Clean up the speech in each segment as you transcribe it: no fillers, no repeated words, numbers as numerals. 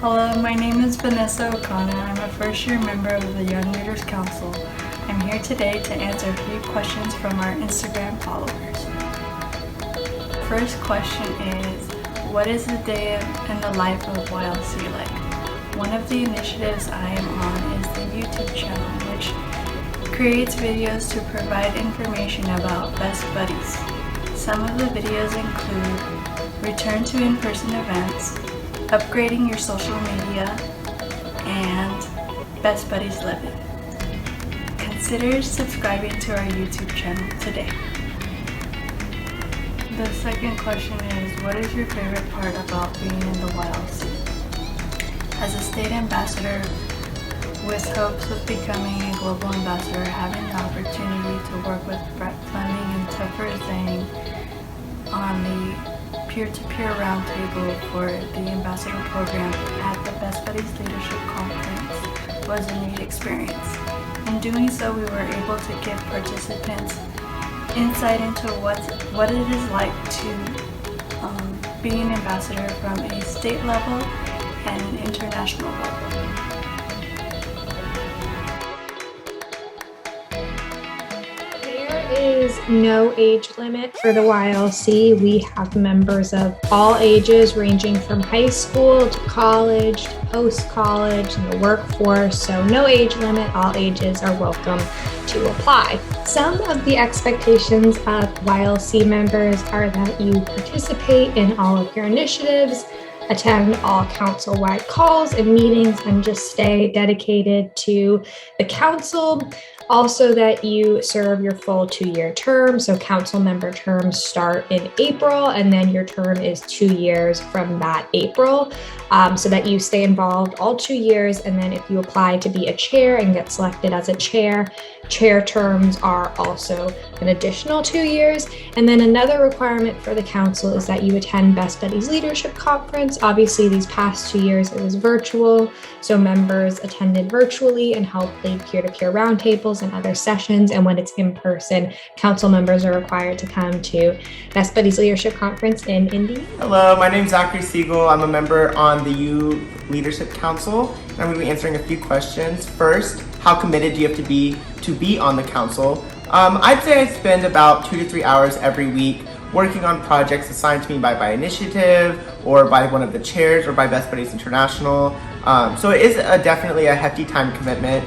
Hello, my name is Vanessa O'Connor. I'm a first-year member of the Young Leaders Council. I'm here today to answer a few questions from our Instagram followers. First question is, what is the day in the life of YLC like? One of the initiatives I am on is the YouTube channel, which creates videos to provide information about Best Buddies. Some of the videos include return to in-person events, upgrading your social media, and Best Buddies Living. Consider subscribing to our YouTube channel today. The second question is, what is your favorite part about being in the YLC? As a state ambassador with hopes of becoming a global ambassador, having the opportunity to work with Brett Fleming and Topher Zhang on the peer-to-peer roundtable for the ambassador program at the Best Buddies Leadership Conference was a neat experience. In doing so, we were able to give participants insight into what it is like to be an ambassador from a state level and an international level. There is no age limit for the YLC. We have members of all ages, ranging from high school to college to post-college and the workforce. So no age limit, all ages are welcome to apply. Some of the expectations of YLC members are that you participate in all of your initiatives, attend all council-wide calls and meetings, and just stay dedicated to the council. Also that you serve your full 2-year term. So council member terms start in April, and then your term is 2 years from that April. So that you stay involved all 2 years. And then if you apply to be a chair and get selected as a chair terms are also an additional 2 years. And then another requirement for the council is that you attend Best Buddies Leadership Conference. Obviously, these past 2 years it was virtual, so members attended virtually and helped lead peer-to-peer roundtables and other sessions. And when it's in person, council members are required to come to Best Buddies Leadership Conference in Indiana. Hello, my name is Zachary Siegel. I'm a member on the U Leadership Council, and I'm going to be answering a few questions. First, how committed do you have to be on the council? I'd say I spend about 2 to 3 hours every week working on projects assigned to me by Initiative or by one of the chairs or by Best Buddies International. So it is definitely a hefty time commitment,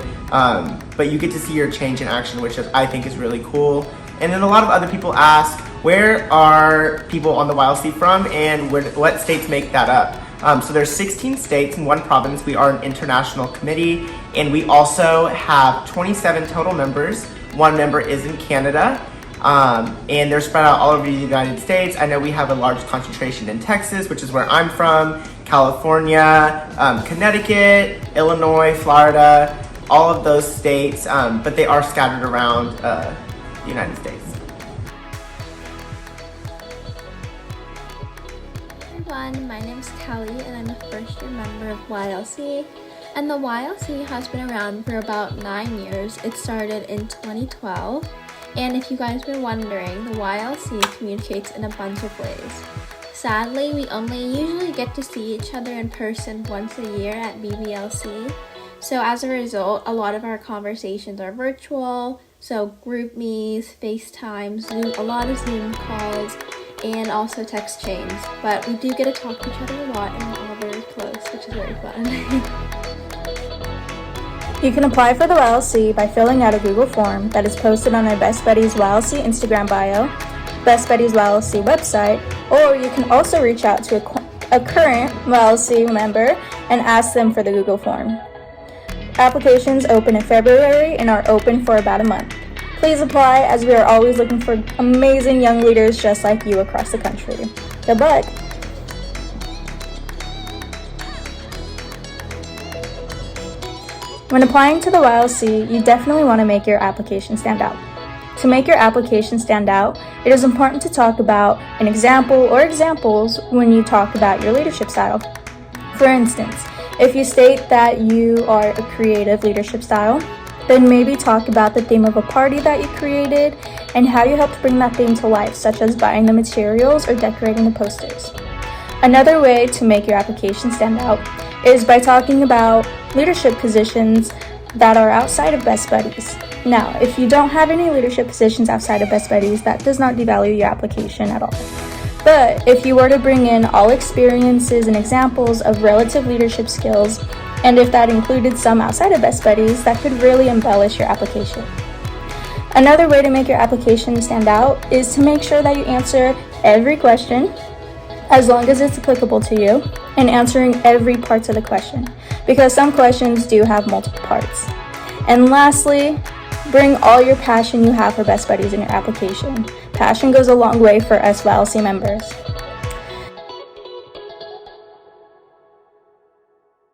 but you get to see your change in action, which I think is really cool. And then a lot of other people ask, where are people on the YLC from and what states make that up? So there's 16 states and 1 province. We are an international committee, and we also have 27 total members. 1 member is in Canada, and they're spread out all over the United States. I know we have a large concentration in Texas, which is where I'm from, California, Connecticut, Illinois, Florida, all of those states, but they are scattered around the United States. Hi everyone, my name is Kelly and I'm a first-year member of YLC. And the YLC has been around for about 9 years. It started in 2012. And if you guys were wondering, the YLC communicates in a bunch of ways. Sadly, we only usually get to see each other in person once a year at BBLC. So as a result, a lot of our conversations are virtual. So group meets, FaceTime, Zoom, a lot of Zoom calls, and also text chains. But we do get to talk to each other a lot and we're all very close, which is very fun. You can apply for the YLC by filling out a Google form that is posted on our Best Buddies YLC Instagram bio, Best Buddies YLC website, or you can also reach out to a current YLC member and ask them for the Google form. Applications open in February and are open for about a month. Please apply, as we are always looking for amazing young leaders just like you across the country. Good luck! When applying to the YLC, you definitely want to make your application stand out. To make your application stand out, it is important to talk about an example or examples when you talk about your leadership style. For instance, if you state that you are a creative leadership style, then maybe talk about the theme of a party that you created and how you helped bring that theme to life, such as buying the materials or decorating the posters. Another way to make your application stand out is by talking about leadership positions that are outside of Best Buddies. Now, if you don't have any leadership positions outside of Best Buddies, that does not devalue your application at all. But if you were to bring in all experiences and examples of relative leadership skills, and if that included some outside of Best Buddies, that could really embellish your application. Another way to make your application stand out is to make sure that you answer every question, as long as it's applicable to you, and answering every part of the question, because some questions do have multiple parts. And lastly, bring all your passion you have for Best Buddies in your application. Passion goes a long way for us YLC members.